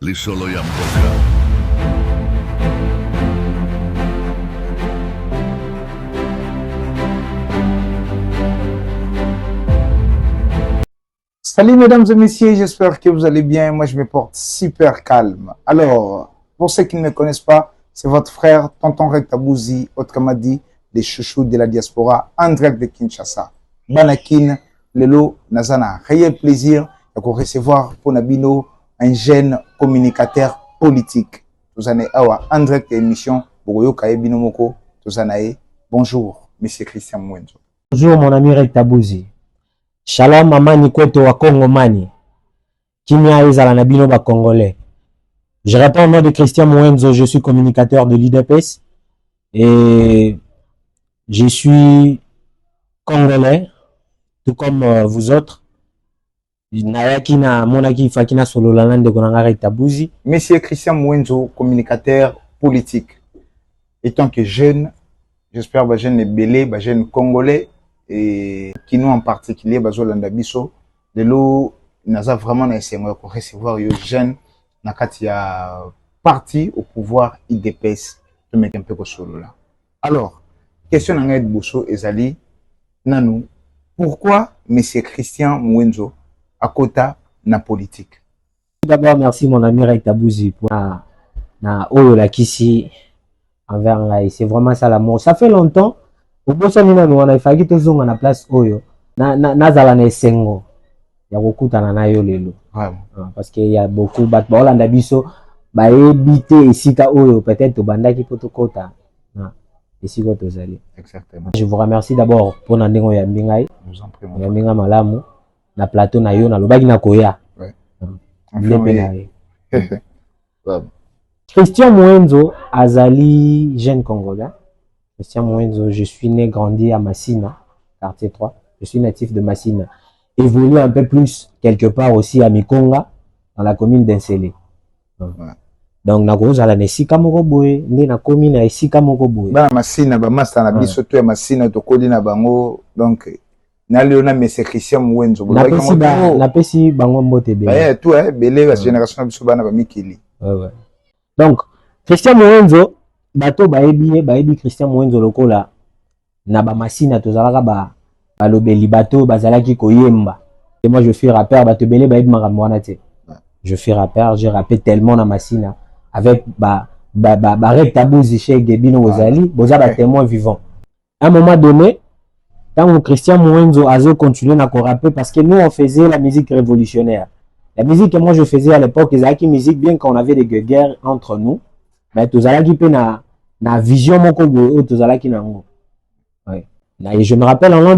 Lisolo Yamboka. Salut mesdames et messieurs, j'espère que vous allez bien. Moi je me porte super calme. Alors, pour ceux qui ne me connaissent pas, c'est votre frère Tonton Rectabouzi, autrement dit, les chouchous de la diaspora, en direct de Kinshasa. Banakin, Lelo, Nazana. Réel plaisir de recevoir pour Nabino un jeune communicateur politique. Vous en awa en direct de l'émission Bogoyo Kaye Binomoko. Vous en avez. Bonjour, monsieur Christian Mwenzo. Bonjour mon ami Rectabouzi. Shalom mamani kwetu wa Congo mani. Kimia ezala na bino ba congolais. Je réponds au nom de Christian Mwenzo, je suis communicateur de l'IDPS et je suis congolais tout comme vous autres. Nayaki na monaki fakina solo lanande konanga Rectabouzi. Monsieur Christian Mwenzo, communicateur politique. Étant que jeune, j'espère que jeune est belé, jeune congolais et qui nous en particulier bazolanda biso de l'eau naza vraiment na essayé pour recevoir yo jeune na kati ya parti au pouvoir IDPS de mettre un peu solo là. Alors, question na ngait boso ezali nanu pourquoi monsieur Christian Mwenzo à kota na politique? D'abord merci mon ami Rectabouzi pour na oyo la kisi envers ngai, c'est vraiment ça l'amour. Ça fait longtemps au bossa nina no na ifaki tozonga na place oyo na zala na esengo ya kokutana na yo lelo. Parce qu'il y a beaucoup bat bolanda biso ba ebité esika oyo peut-être bandaki poto kota na esika tozali. Exactement. Je vous remercie d'abord pour na ndengo ya mbingai. Nous en prions. Ya mbinga malamu na plateau na yo na lobaki na koya. Ouais. Christian Mwenzo azali jeune congolais. Christian Mwenzo, je suis né, grandi à Massina, quartier 3. Je suis natif de Massina. Évolué un peu plus, quelque part aussi à Mikonga, dans la commune d'Ensélé. Ouais. Donc, na gros, ala nesika moko boye, ne na commune na esika moko boye. Ba Massina, ba master na biso to ya Massina to kodi na bango, donc na leona monsieur Christian Mwenzo. Na pesi bango mbote be. Ba tout belé la génération biso bana ba mikili. Ouais. Donc, Christian Mwenzo bato baebi Christian Mwenzo lokola na ba Massina tozalaka ba lobeli bato bazalaki koyemba. Et moi je suis rappeur bato belé baebi makambo wana te. Je suis rappeur, j'ai rappé tellement na Massina avec ba Rectabouzi chez Gebino Ozali, boza ba témoin vivant. À un moment donné, quand Christian Mwenzo a continué à rapper parce que nous on faisait la musique révolutionnaire. La musique que moi je faisais à l'époque, ezalaki musique bien qu'on avait des guerres entre nous. Mais tozalaki pe na vision moko boye tozalaki nango. Ouais. Et je me rappelle en l'an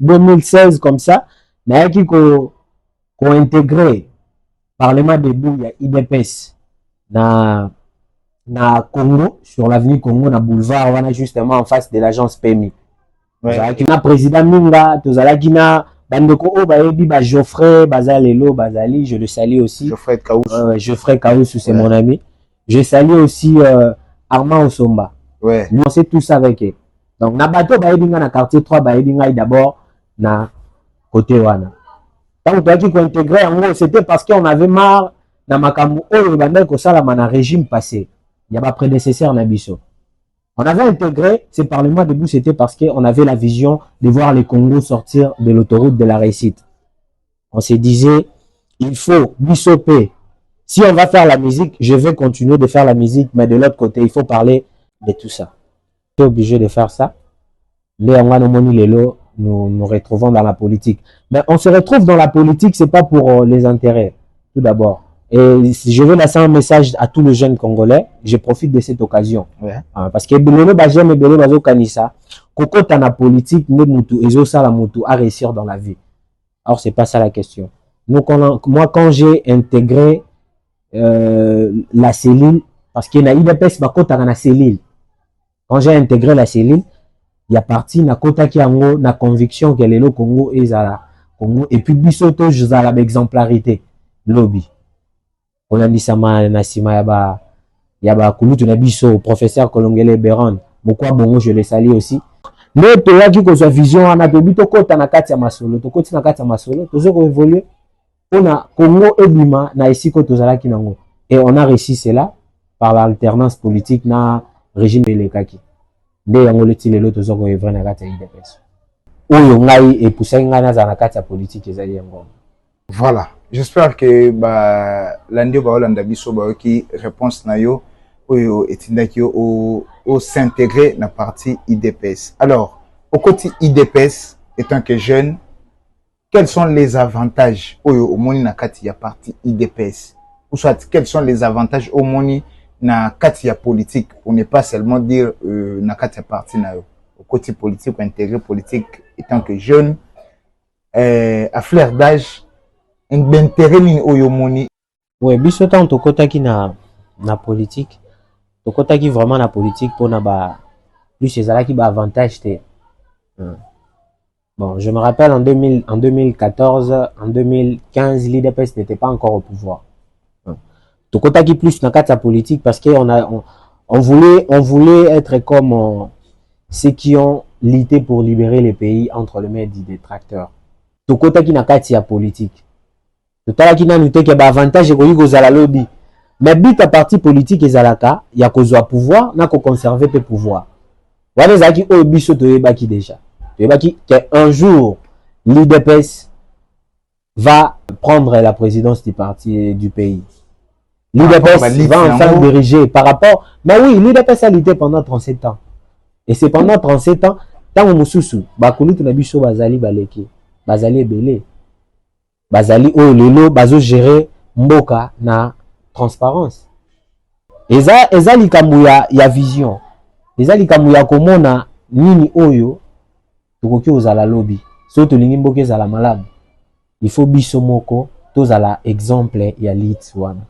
2016 comme ça, nayaki ko intégrer parlement de Bouya IDPS na Congo, sur l'avenue Congo na boulevard wana justement en face de l'agence PMI. Tozalaki na président Minga, tozalaki na bandeko o baebi ba Geoffrey Bazalelo Bazali, je le salue aussi. Geoffrey Kaoussou. Geoffrey Kaoussou, c'est mon ami. Je salue aussi Armand Osomba. Ouais. Nous on sait tout ça avec eux. Donc na bateau baebinga na quartier 3 baebinga d'abord na côté wana. Tant que tu intégrer en gros c'était parce qu'on avait marre na makambo oyo bandai ko sala na régime passé. Il y a pas prédécesseur na biso. On avait intégré ces parlements debout, c'était parce qu'on avait la vision de voir les Congos sortir de l'autoroute de la réussite. On se disait il faut bisoper. Si on va faire la musique, je vais continuer de faire la musique, mais de l'autre côté, il faut parler de tout ça. On est obligé de faire ça. Nous nous retrouvons dans la politique. Mais on se retrouve dans la politique, c'est pas pour les intérêts, tout d'abord. Et je veux lancer un message à tous les jeunes Congolais. Je profite de cette occasion. Ouais. Parce que Kokota na politique, à réussir dans la vie. Alors, c'est pas ça la question. Donc, moi, quand j'ai intégré la cellule, parce que na IDPS bakota na cellule. Quand j'ai intégré la cellule, il y a parti na kota ki yango na conviction que le Congo ezala Congo et puis bisoto jozala exemplarité lobby. On a dit ça na sima ya ba kulutu na biso professeur Kolongele Beron. Pourquoi bongo je le salue aussi. Mais toyaki ko sa vision ana to bito kota na kati ya masolo, to koti na kati ya masolo, tozo ko évoluer. On a Congo ebima na esiko tozalaki nango. Et on a réussi cela par l'alternance politique na régime elekaki. Nde yango leti lelo tozoko evra na kati ya IDPS. Oyo ngai epusai ngai naza na kati ya politique ezali yango. Voilà. J'espère que l'andio baolanda biso baoki réponse na yo oyo etindaki au s'intégrer na parti IDPS. Alors, au côté IDPS, étant que jeune, quels sont les avantages au moni na kati ya parti IDPS? Ou soit, quels sont les avantages au moni na kati ya politique, pour ne pas seulement dire na kati ya parti na yo. Au côté politique, ou intégré politique, étant que jeune, à fleur d'âge, d'intérêt ni oyo moni. Ouais, biso tant to kotaki na politique, to kotaki vraiment na politique pour na ba plus ezalaki ba avantage te. Bon, je me rappelle en 2014, en 2015, l'IDPS n'était pas encore au pouvoir. To kotaki plus na kati ya politique parce que on voulait être comme ceux qui ont lutté pour libérer les pays entre les mains des détracteurs. To kotaki na kati ya politique. Totalaki na nute ke ba avantage ko yiko zala lobby. Mais but à parti politique ezalaka ya kozwa pouvoir na ko conserver pe pouvoir. Wana zaki o biso to yebaki déjà. To yebaki que un jour l'IDPS va prendre la présidence du parti du pays. L'IDPS va enfin diriger par rapport. Mais oui, l'IDPS a lutté pendant 37 ans. Et c'est pendant 37 ans, tant mususu, bakulutu na biso bazali baleki, bazali ebele. Bazali o lelo bazo gérer mboka na transparence. Eza likambo ya vision. Eza likambo ya komona nini oyo tokoki ozala lobby. So tolingi mboka ezala malamu. Il faut biso moko tozala exemple ya lit wana.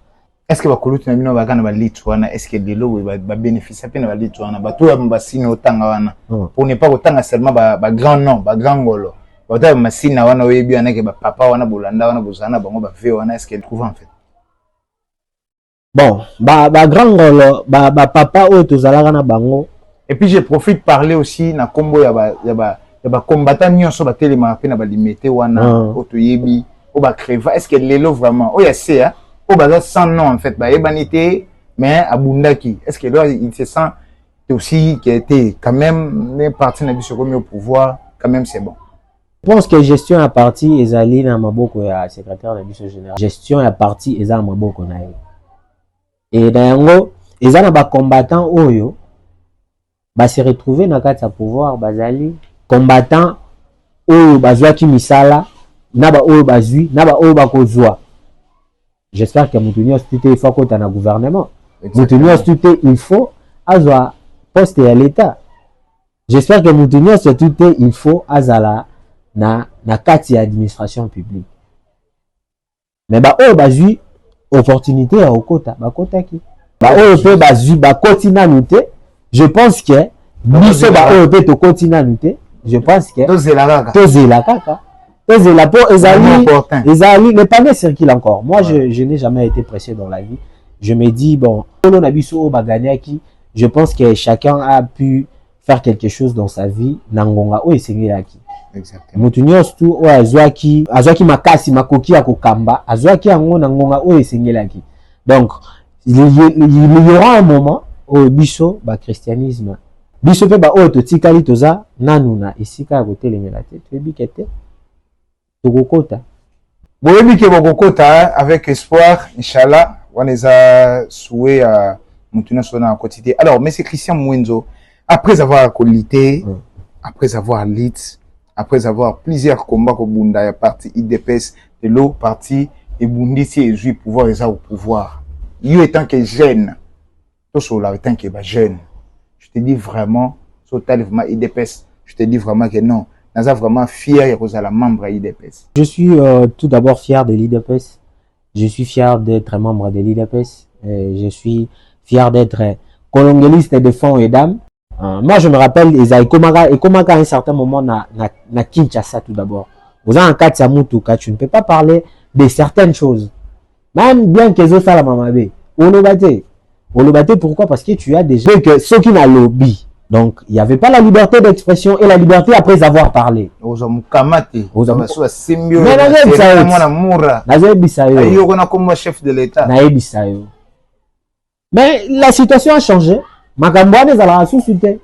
Est-ce que bakulutu na bino bakana ba lit wana, est-ce que lelo ba bénéficier pe na ba lit wana, ba to ya mbasini otanga wana pour ne pas otanga seulement ba grand nom, ba grand ngolo. Bata masina wana oyebi wana ke ba papa wana bolanda wana bozana bango ba ve wana, est-ce qu'elle trouve en fait? Bon, ba grand ngolo, ba papa o tozalaka na bango. Et puis je profite parler aussi na kombo ya ba combattant nyonso ba telema pe na ba limité wana otoyebi o ba creva, est-ce que lelo vraiment o ya c'est hein o ba sans nom en fait ba ebanité mais abundaki, est-ce que là il se sent aussi qui a été quand même parti na biso comme au pouvoir, quand même c'est bon. Je pense que gestion à parti ezali na maboko ya secrétaire de biso général. Gestion à parti eza na maboko na ye. Et dango eza na ba combattant oyo ba se retrouver na kati ya pouvoir bazali combattant oyo bazwaki misala na ba oyo bazwi na ba oyo bakozwa. J'espère que Moutounios tout il faut qu'on a gouvernement. Moutounios tout il faut azwa poste à l'état. J'espère que Moutounios tout il faut azala na kati ya administration publique. Mais ba oyo bazwi opportunité ya okota bakota ki. Ba oyo pe bazwi ba kotina nute. Je pense que biso ba oyo pe to kotina nute. Je pense que tozela kaka. La peau, le panier circule encore. Moi, je n'ai jamais été pressé dans la vie. Je me dis, bon, je pense que chacun a pu faire quelque chose dans sa vie. Nangonga, oh, c'est exactement. Moutounios tout, oh, azwaki makasi, makoki ya kokamba, azwaki ango nangonga, oh, c'est donc, il y aura un moment où biso, ba christianisme, biso pe ba oh, totikali toza, nanuna, isika kote le melate, tu es bikete. Bokokota. Boyebi ke bokokota avec espoir, Inch'Allah, on les a souhaité à Moutounios na quotidien. Alors, monsieur Christian Mwenzo, après avoir colité, après avoir lit, après avoir plusieurs combats au Bunda, il y a parti IDPS, de l'autre parti, et Bundisi et Jui pouvoir, ils ont au pouvoir. You étant que jeune, tout cela étant que jeune, je te dis vraiment, totalement IDPS, je te dis vraiment que non. Nous sommes vraiment fiers de la membre de l'IDPS. Je suis tout d'abord fier de l'IDPS. Je suis fier d'être membre de l'IDPS. Je suis fier d'être colonialiste de fonds et d'âme. Moi, je me rappelle, et Komaka à un certain moment, na Kinshasa tout d'abord. Vous avez un cas de Samoutuka, tu ne peux pas parler de certaines choses. Même bien que les autres la mamabe. Olobate, pourquoi? Parce que tu as déjà que ceux qui n'ont lobby. Donc, il n'y avait pas la liberté d'expression et la liberté après avoir parlé. chef de l'État. Mais la situation a changé. Makambouane ezala sous-souté.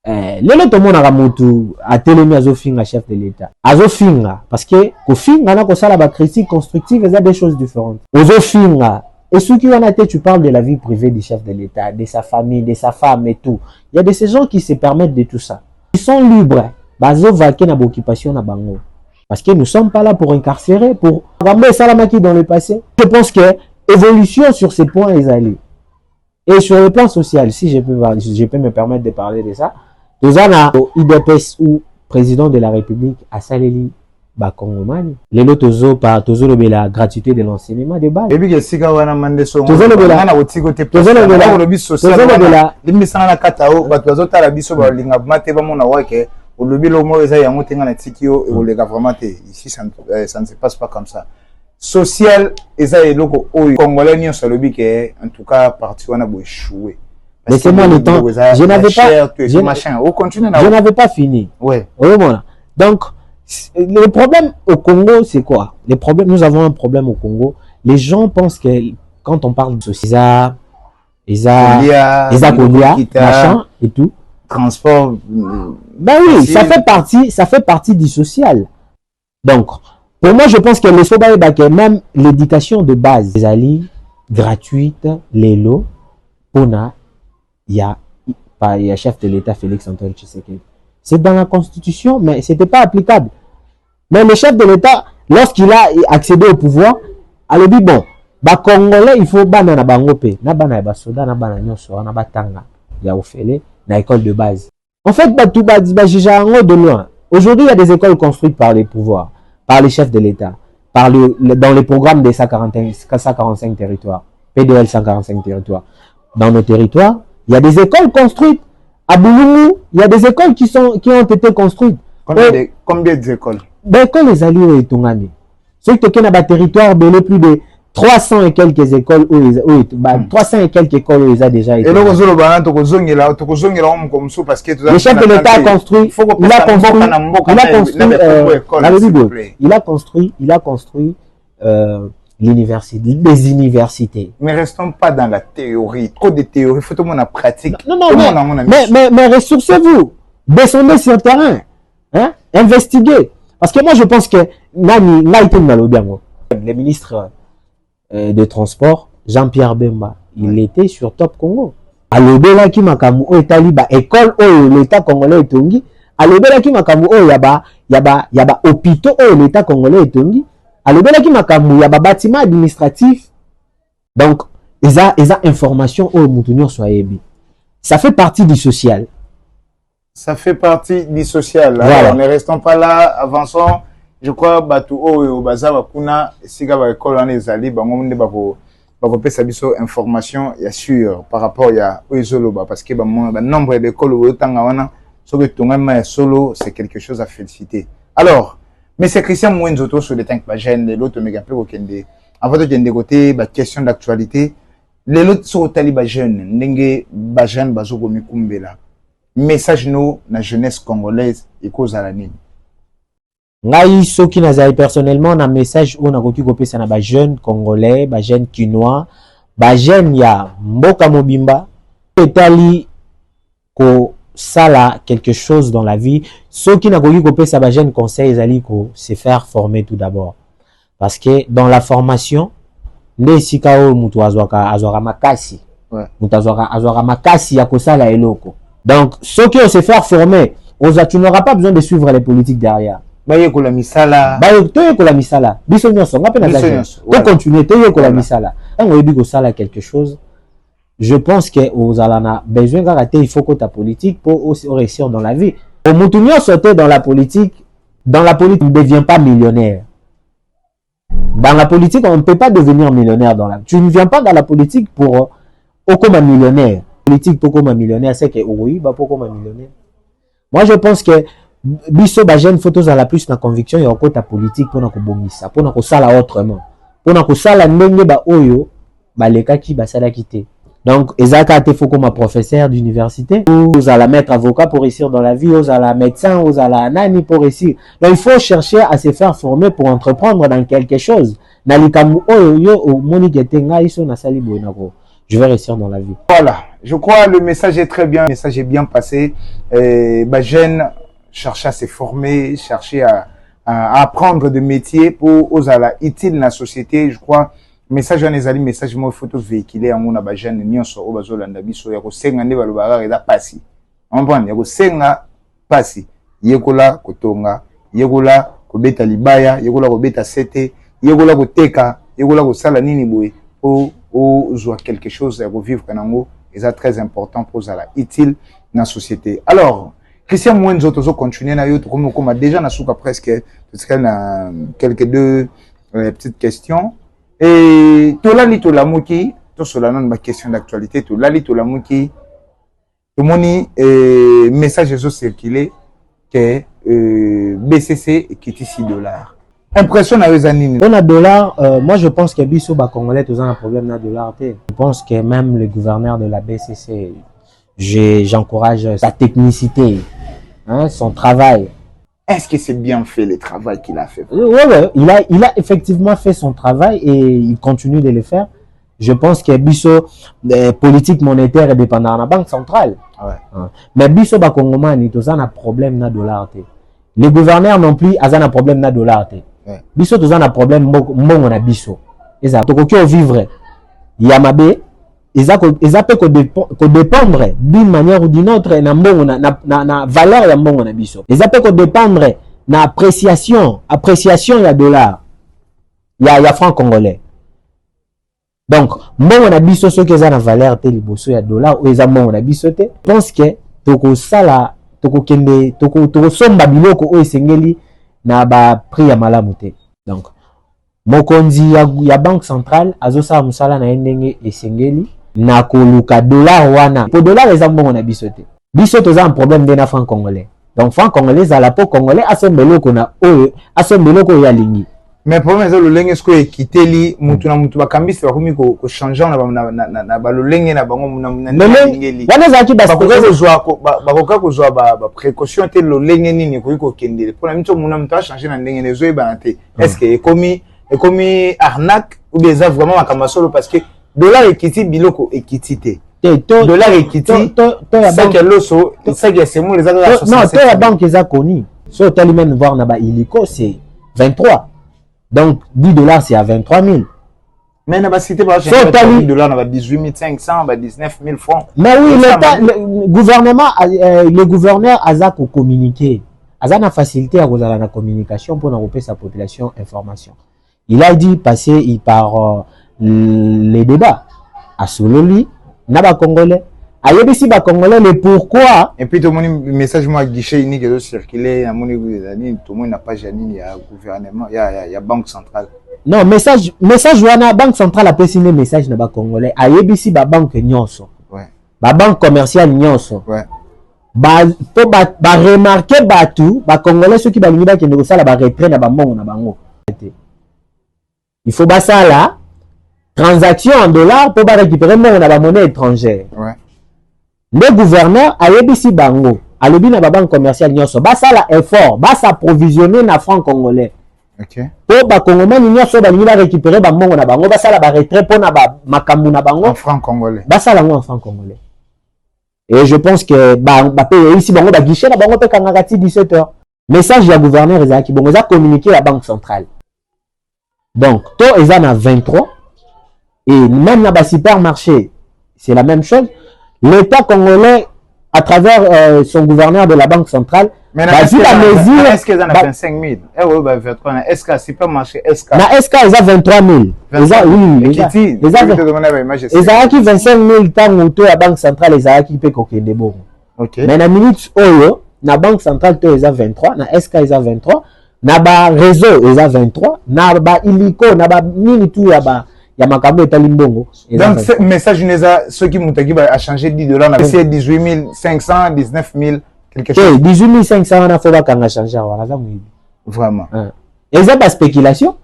Lelo tomonaka mutu atelemi azofinga chef de l'État. Azofinga parce que kofinga na kosala ba critique constructive, eza des choses différentes. Ozofinga et ce qui en a été, tu parles de la vie privée du chef de l'État, de sa famille, de sa femme et tout. Il y a de ces gens qui se permettent de tout ça. Ils sont libres. Bazo vaquer na occupation na bango. Parce que nous ne sommes pas là pour incarcérer, pour ramener Salamaki dans le passé. Je pense que évolution sur ces points est allée. Et sur le plan social, si je peux me permettre de parler de ça, nous avons IDPS ou président de la République à Saleli, Bakongomani. Les autres la gratuité de l'enseignement de base. Et puis, si vous avez demandé ça, vous avez au lobby lomo eza yango tenga na tikio et au lega vraiment ici ça ne se passe pas comme ça. Social eza eloko o congolais ni so lobby que en tout cas parti wana bo échouer. Laissez-moi le temps. Je n'avais pas fini. Ouais. Donc le problème au Congo c'est quoi? Les problèmes, nous avons un problème au Congo. Les gens pensent que quand on parle de social, Kolia, machin et tout, transport. Ben oui, ça fait partie du social. Donc, pour moi, je pense que le Sobaï Baké, même l'éducation de base, les alliés gratuite, les lots, Pona, il y a chef de l'État Félix Antoine Tshisekedi. C'est dans la Constitution, mais c'était pas applicable. Mais le chef de l'État, lorsqu'il a accédé au pouvoir, a dit bon, bah Congolais, il faut banana bangope, na banana basoda, na banana nyoso, na batanga, ya ofele, na école de base. En fait, de loin. Aujourd'hui, il y a des écoles construites par les pouvoirs, par les chefs de l'État, dans les programmes des 145 territoires, PDL 145 territoires. Dans nos territoires, il y a des écoles construites. À Bouloumou, il y a des écoles qui ont été construites. Combien d'écoles? Ben, quand les alliés et Tongani, ceux qui ont un territoire, ben, plus de 300 et quelques écoles, 300 et quelques écoles où ils ont déjà été. Et le chef de l'État a construit, il a construit l'université, des universités. Mais restons pas dans la théorie, trop de théorie, il faut tout le monde en pratique. Non, mais ressourcez-vous, descendez sur le terrain, hein, investiguez. Parce que moi je pense que le ministre de transport, Jean-Pierre Bemba, il était sur Top Congo. À l'obéla qui makamu o etaliba école o l'État congolais etongi. À l'obéla qui makamu o yaba hôpitaux o l'État congolais etongi. À l'obéla qui makamu yaba bâtiment administratif. Donc, ils ont information au mutunyo soyebi. Ça fait partie du social. Ça fait partie du social. Voilà. Alors, ne restons pas là, avançons. Je crois batu au bazar kuna siga ba école on les ali bango monde bako pesa biso information ya sûr par rapport ya oizoloba parce que ba nombre d'écoles au tanga wana so que tongama solo c'est quelque chose à féliciter. Alors mais c'est Christian Mwenzoto sur les tanks ba jeune les autres méga peu okende avant de gender côté ba question d'actualité les autres sur taliba jeune ndenge ba jeune bazoko mikumbela message no na jeunesse congolaise et cause à la nini. Ngai soki nazali personnellement na message on a koki kopesa na ba jeune congolais, ba jeune quinois, ba jeune ya mboka mobimba etali ko sala quelque chose dans la vie. Soki na koki kopesa ba jeune conseil ezali ko se faire former tout d'abord. Parce que dans la formation, nde sika o mutu azwaka makasi. Ouais. Mutu azwaka makasi ya kosala eloko. Donc soki on se faire former, tu n'auras pas besoin de suivre les politiques derrière. Baye ko la misala biso nyonso nga pe na to continuer to ko la misala ngo yebi ko sala quelque chose. Je pense que aux alana besoin d'arrêter, il faut que ta politique pour aussi réussir dans la vie. Au mutu nyonso te dans la politique on ne devient pas millionnaire. Dans la politique on ne peut pas devenir millionnaire tu ne viens pas dans la politique pour comme un millionnaire. Politique pour comme un millionnaire c'est que oui ba pour comme un millionnaire. Moi je pense que biso ba jeune photos à la plus na conviction ya okota politique pona ko bongisa pona ko sala autrement pona ko sala ndenge ba oyo ba lekaki ba sala kité. Donc ezaka te faut comme professeur d'université vous allez mettre avocat pour réussir dans la vie, vous allez médecin, vous allez nani pour réussir. Donc il faut chercher à se faire former pour entreprendre dans quelque chose. Na likamu oyo yo moni ketenga iso na sali bonako je vais réussir dans la vie. Voilà, je crois le message est très bien, le message est bien passé. Jeune chercher à se former, chercher à apprendre des métiers pour aux ala utile dans la société. Je crois message on ezali message mo photo véhiculer en on a jeune nyonso o bazolanda biso ya ko senga ne balobaka eza pasi. On prend ya ko senga pasi. Yekola kotonga, yekola kobeta libaya, yekola kobeta sete, yekola koteka, yekola kosala nini boye pour ou quelque chose à revivre kanango, et c'est très important pour ça utile dans la société. Alors, Christian Mwenzo tozo continuer na yo comme déjà na souka presque quelques deux petites questions et to la li to la muki to cela non ma question d'actualité to la li to la muki to moni message zo circuler que BCC et quitte $6. Impression à eux anines. On a dollar, moi je pense que Bisso Congolais tous un problème na dollar. Je pense que même le gouverneur de la BCC, j'encourage sa technicité, hein, son travail. Est-ce que c'est bien fait le travail qu'il a fait? Ouais, il a effectivement fait son travail et il continue de le faire. Je pense que Bisso politique monétaire est dépendant de la banque centrale. Ouais. Hein. Mais Bisso Congolais tous un problème na dollar. Les gouverneurs non plus ont un problème na dollar. Biso tous un problème mbongo na biso eza tokoki o vivre yamabe eza peut que dépendre d'une manière ou d'une autre na mbongo na valeur ya mbongo na biso eza peut que dépendre na appréciation ya dollar ya franc congolais. Donc mbongo na biso soki eza na valeur te liboso ya dollar ou eza mbongo na biso te, je pense que toko sala toko somba biloko o esengeli na ba prix ya malamu te. Donc mokonzi ya banque centrale azosala musala na ndenge esengeli na koluka dollar wana po dollar eza mbongo na biso te. Biso toza un problème de na franc congolais. Donc franc congolais za la po congolais asembeloko na oyo asembeloko ya lingi. Mais problème c'est le lenge sko ekiteli mutu na mutu bakambisi bakomi ko changer na ba lenge na bango na ngeli. Wana za ki bakoka kozwa ba précaution te lo lenge nini ko kendele. Pour la mutu muna mutu a changer na ndenge nezo ebanate. Est-ce que ekomi arnaque ou bien ça vraiment makamba solo parce que dollar ekiti biloko ekiti te. Dollar ekiti c'est que loso c'est que c'est mon les agents. Non, la banque eza koni. So tellement voir na ba illiko c'est 23. Donc, $10 c'est à 23 000. Mais on va citer par exemple $10, on va 18 500, on va 19 000 francs. Mais oui, le gouvernement, le gouverneur a communiqué. Il a une facilité à la communication pour regrouper sa population information. Il a dit passer par les débats à Sololi, Naba Congolais. Ayebisi ba Congolais le pourquoi. Et puis tout le monde message moi guichet unique qui circulé, tout le monde n'a pas janine, il y a gouvernement, il y a banque centrale. Non, message wana banque centrale a signé message na ba Congolais. Ayebisi ba banque nyonso. Ouais. Ba banque commerciale nyonso. Ouais. Ba remarquer ba tout, ba Congolais ceux qui ba lingi ba kende ko sala ba retrait na ba mbongo na bango. Il faut ba sala transaction en dollars pour ba récupérer mbongo na ba monnaie étrangère. Ouais. Le gouverneur a yebisi bango alobi na ba banque commerciale nyonso basala effort s'approvisionner na franc congolais. OK. Po ba congolais nyonso ba lingi ba récupérer ba mbongo na bango basala ba retrait po na ba makambu na bango en franc congolais. Basala ngo en franc congolais. Et je pense que ba paye ici bango ba guichet na bango pe kangakati 17h. Message ya gouverneur ezaki bongo za communiquer la banque centrale. Donc to ezana 23 et même na ba supermarché c'est la même chose. L'État congolais, à travers son gouverneur de la Banque centrale, mais est-ce qu'ils en a 25 000? Est-ce que supermarché SK? Na SK, ils ont 23 000. Oui, ils ont 25 000 temps où la Banque centrale, ils ont équipé coquille de bon. Mais na minute oyo, na Banque centrale, ils ont 23, na SK, ils ont 23, na ba réseau, ils ont 23, na ba illiko, na ba mini tout là-bas. Il y a makambo etali mbongo. Donc ce message ceux qui m'ont a changé $10 c'est 18 500, 19 000 quelque chose. 18 500 on a faut pas qu'on changer vraiment. Et ça pas spéculation.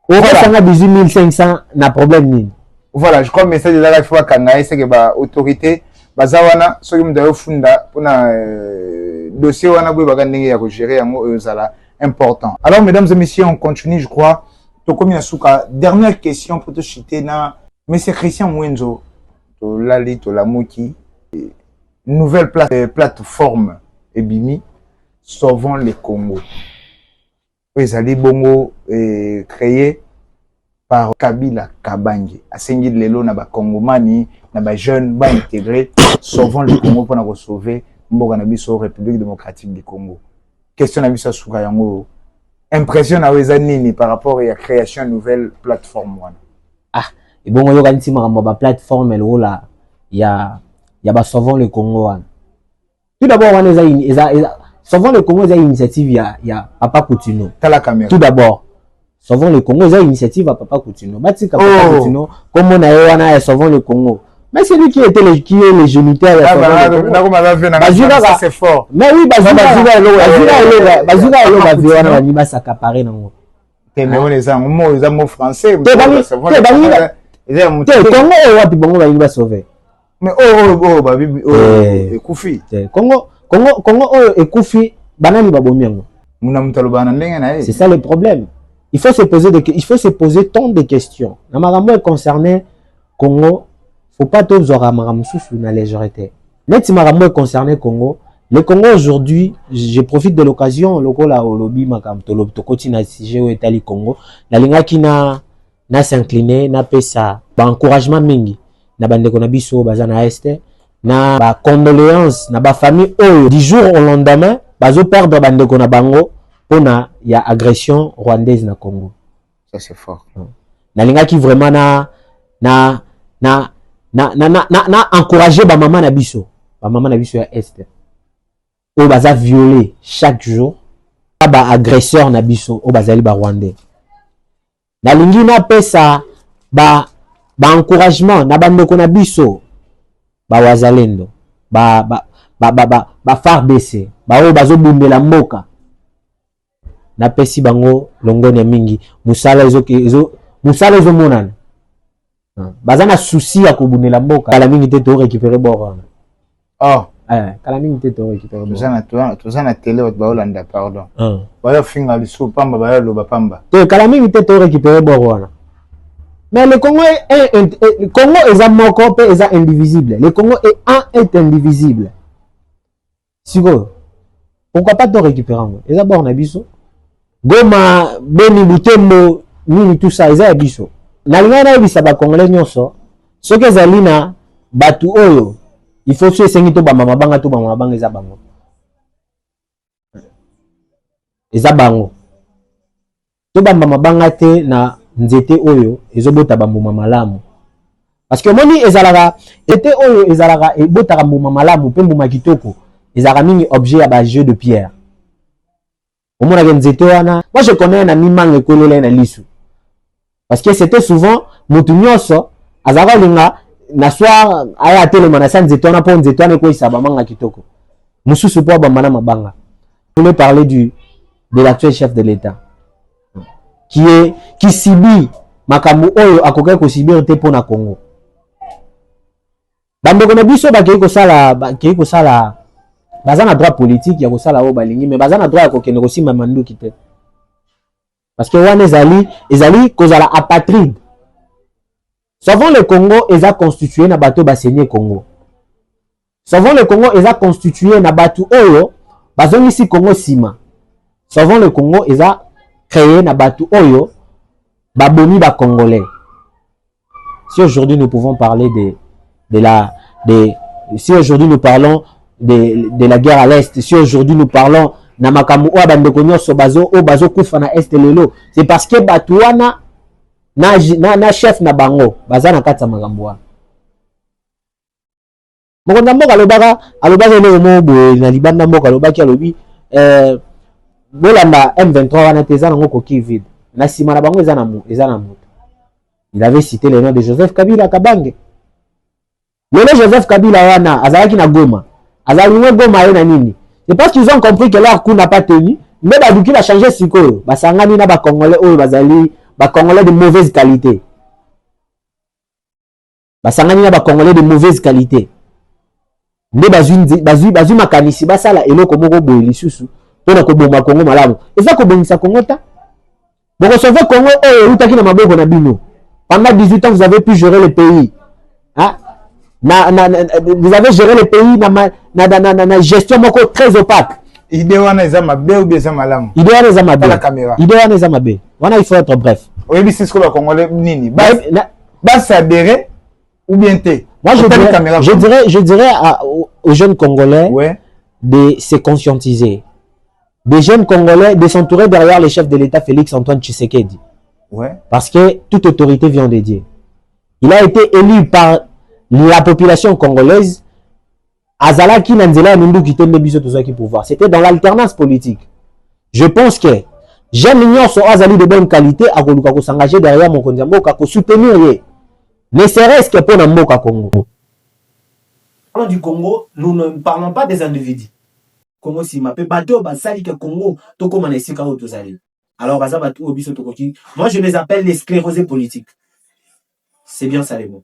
On va 18 500 na problème ni. Voilà, je crois le message de la fois qu'on a c'est que ba autorité bazawana ceux qui m'ont funda pour na dossier wana boy ba ndenge ya ko gérer yango ça important. Alors mesdames et messieurs, on continue je crois. Dernière question pour te citer na Mais c'est Christian Mwenzo, Tolali, Tolamuki, nouvelle plateforme Ebimi, Sauvons les Congo. Ezali bongo créé par Kabila Kabange. Asengi lelo na ba Congomani, na ba jeunes ba intégré, Sauvons le Congo pour nous sauver mboka na biso République démocratique du Congo. Question na biso suka yango. Impression na weza nini par rapport à la création de nouvelle plateforme wana. Ah, et bon yo kanti makambo ba plateforme lo la ya ba Sauvons le Congo wana. Tout d'abord on Sauvons le Congo, c'est une initiative, il y a Papa Coutinho. Tout d'abord, Sauvons le Congo, c'est une initiative à Papa Coutinho. Papa Coutinho, comme on a Sauvons le Congo. Mais c'est lui qui est le géniteur. Ça c'est fort. Mais oui, Bazouga va s'accaparer. Mais on est français. Congo va sauver. Mais Koufi. Congo ekufi banani babomiango. C'est ça le problème. Il faut se poser tant de questions. Na marambo est concerné Congo, faut pas tout zora marambo sous na légèreté. Net si marambo est concerné Congo, le Congo aujourd'hui, je profite de l'occasion lokola olobi makam to koti na sujet o etali Congo, na linga ki na s'incliner na pesa ba encouragement mingi na bandeko na biso bazana este. Na ba condoléances na ba famille du jour au lendemain bazo perdre bandeko na bango pona ya agression rwandaise na Congo. Ça c'est fort. Na linga ki vraiment na encourager ba maman na biso ya est o baza violer chaque jour ba agresseur na biso o bazali ba rwandais. Na lingi na pesa ba encouragement na bandeko na biso ba wazalendo ba FARDC ba o bazo bumbela mboka na pesi bango longoni ya mingi musala ezo monana baza na souci ya kobundela mboka kala mingi te to récupérer bord kala mingi te to récupérer bord toza na télé ba olanda pardon ba finga liso pamba ba loba pamba te kala mingi te to récupérer bord wana. Mais le Congo est un moko est indivisible. Le Congo est indivisible. Sigo, pourquoi pas te récupérer? Et d'abord on a biso. Goma, Beni, Butembo, Nini, tout ça, ils ont biso. Na linga na bisa ba Congolais nyonso. Ce que zalina batu oyo, il faut que sengi to ba mama banga eza bango. Eza bango. To ba mama banga te na nzete oyo ezobota bambuma malamu parce que moni ezalaka ete oyo ezalaka ebotaka mbuma malamu pe mbuma kitoko ezalaka mingi objet ya ba jeu de pierre omona ke nzete wana moi je connais na mimanga ekolela na lisu parce que c'était souvent mutu nyonso azalaka linga na soir aya telema na sa nzete wana po nzete wana ekoyisa bamanga kitoko mususu po bambana mabanga. Je voulais parler de l'actuel chef de l'État qui subit makambo oyo akoka ko subir te pona Congo. Bandeko na biso ba kei ko sala baza na droit politique ya ko sala o balingi mais baza na droit ya ko kende ko simba manduki te. Parce que wana ezali kozala apatride. Sauvons le Congo eza constitué na bato basenye Congo. Sauvons le Congo eza constitué na bato oyo bazongisi Congo sima. Sauvons le Congo eza créé na batu oyo baboni ba Congolais. Si aujourd'hui nous pouvons parler si aujourd'hui nous parlons de la guerre à l'est, si aujourd'hui nous parlons na makamu o bandeko nyonso bazo kufa na est lelo, c'est parce que batu wana na chef na bango baza na kati ya makambo wana. Mokonza mboka alobaka lelo mo boye na libanda mboka alobaki alobi bolanda M23 wana teza nango koki vide na sima na bango eza na moto. Il avait cité le nom de Joseph Kabila Kabange. Le Joseph Kabila wana azalaki na Goma azali Goma ye na nini. C'est parce qu'ils ont compris que leur coup n'a pas tenu mais baduki ba changer sikoyo basangani na ba Congolais oyo bazali ba Congolais de mauvaise qualité. Basangani na ba Congolais de mauvaise qualité. Nde bazui makanisi basala eloko moko boye lisusu pona ko bomba Congo malamu. Eza ko bongisa Congo ta. Boko sauver Congo oyo utaki na maboko na bino. Pendant 18 ans, vous avez pu gérer le pays. Hein? Vous avez géré le pays dans la gestion très opaque. Idée wana eza mabe ou bien eza malamu. Idée wana eza mabe. La caméra. Idée wana eza mabe. Wana il faut être bref. Oui, c'est ce que le Congolais nini. Bas s'adhérer ou bien te. Moi je dirais aux jeunes Congolais ouais, de se conscientiser. Des jeunes Congolais de s'entourer derrière le chef de l'État Félix Antoine Tshisekedi. ouais. Parce que toute autorité vient de Dieu. Il a été élu par la population congolaise. Azalaki Nanzela Mindu qui était biso tout ça qui pouvoir. C'était dans l'alternance politique. Je pense que j'aime l'union sur Azali de bonne qualité à Koluka s'engager derrière mon Kondiamboka pour soutenir. Ne serait-ce que pour Namboka Congo. Parlons du Congo, nous ne parlons pas des individus. Congo si ma pe bateau basali que Congo to comme ici quand vous allez. Alors baza bateau obiso tokoki. Moi je les appelle les sclérosés politiques. C'est bien ça les mots.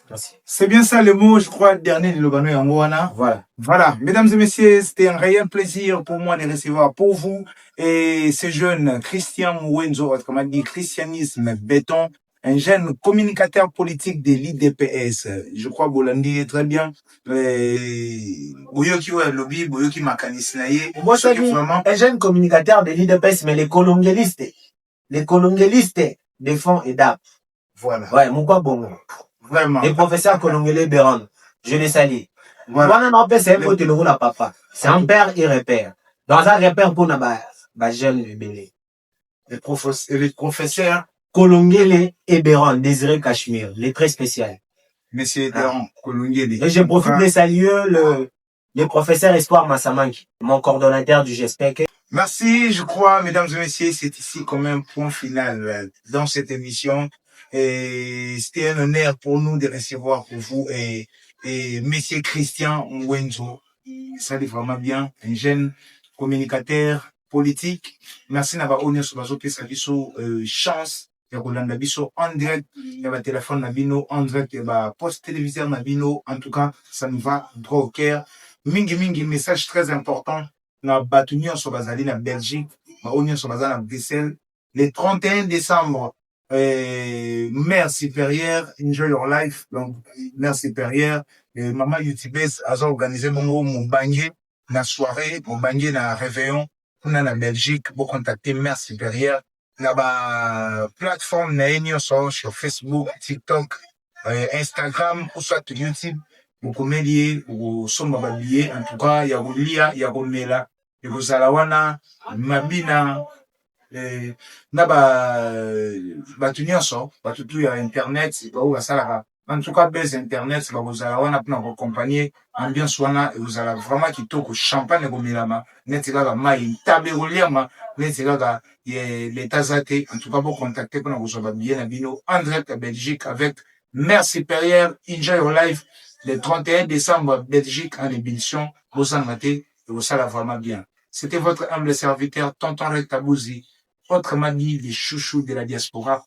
Merci. C'est bien ça le mot, je crois, dernier de Lobano Yangoana. Voilà. Voilà, mesdames et messieurs, c'était un réel plaisir pour moi de recevoir pour vous et ce jeune Christian Mwenzo, comme on dit, christianisme béton, un jeune communicateur politique de l'IDPS. Je crois que vous l'avez très bien. Boyoki wa lobby, Boyoki makanisnaye. Moi je suis un jeune communicateur de l'IDPS, mais les colongelistes des fonds et d'AP. Voilà. Ouais, mon quoi bon. Vraiment. Les professeurs colongolais Béran, je les salue. Voilà. Voilà, c'est un côté le rôle à papa. C'est un père et repère. Dans un repère pour na jeune libéré. Les professeurs Kolongele et Béran, Désiré Cachemire, les très spéciaux. Monsieur Béran, Kolongele. Et je profite de saluer le professeur Espoir Massamanki, mon coordonnateur du GESPEC. Merci, je crois, mesdames et messieurs, c'est ici comme un point final dans cette émission. Et c'était un honneur pour nous de recevoir pour vous et monsieur Christian Mwenzo. Ça dit vraiment bien, un jeune communicateur politique. Merci d'avoir honneur sur bazo pesa biso chance ya kolanda biso en direct ya ba téléphone na bino en direct ya ba poste téléviseur na bino. En tout cas, ça nous va droit au cœur. Mingi message très important na batunion sur bazali na Belgique, ba honneur sur bazali na Bruxelles le 31 décembre. Mère supérieure, enjoy your life. Donc, mère supérieure, maman youtubeuse a organisé mon bangé, na soirée, mon bangé na réveillon, on a na Belgique, pour contacter mère supérieure, na ba plateforme na enyo sur Facebook, TikTok, Instagram, ou soit YouTube, ou comédie, ou somba babier, en tout cas, ya roulia, ya romela, ya wana, mabina, na batu nyonso batu tu ya internet bao basalaka en tout cas base internet bakozala wana mpona koaccompagner ambiance wana ekozala vraiment kitoko champagne ekomelama neti kaka mai tabe ekoliama neti kaka leta aza te en tout cas bocontacte mpona kozwa babillet na bino en direct à Belgique avec mère supérieure enjoy your life le 31 décembre Belgique en ébullition bozanga te ekosala vraiment bien. C'était votre humble serviteur Tonton Rectabouzi, autrement dit les chouchous de la diaspora.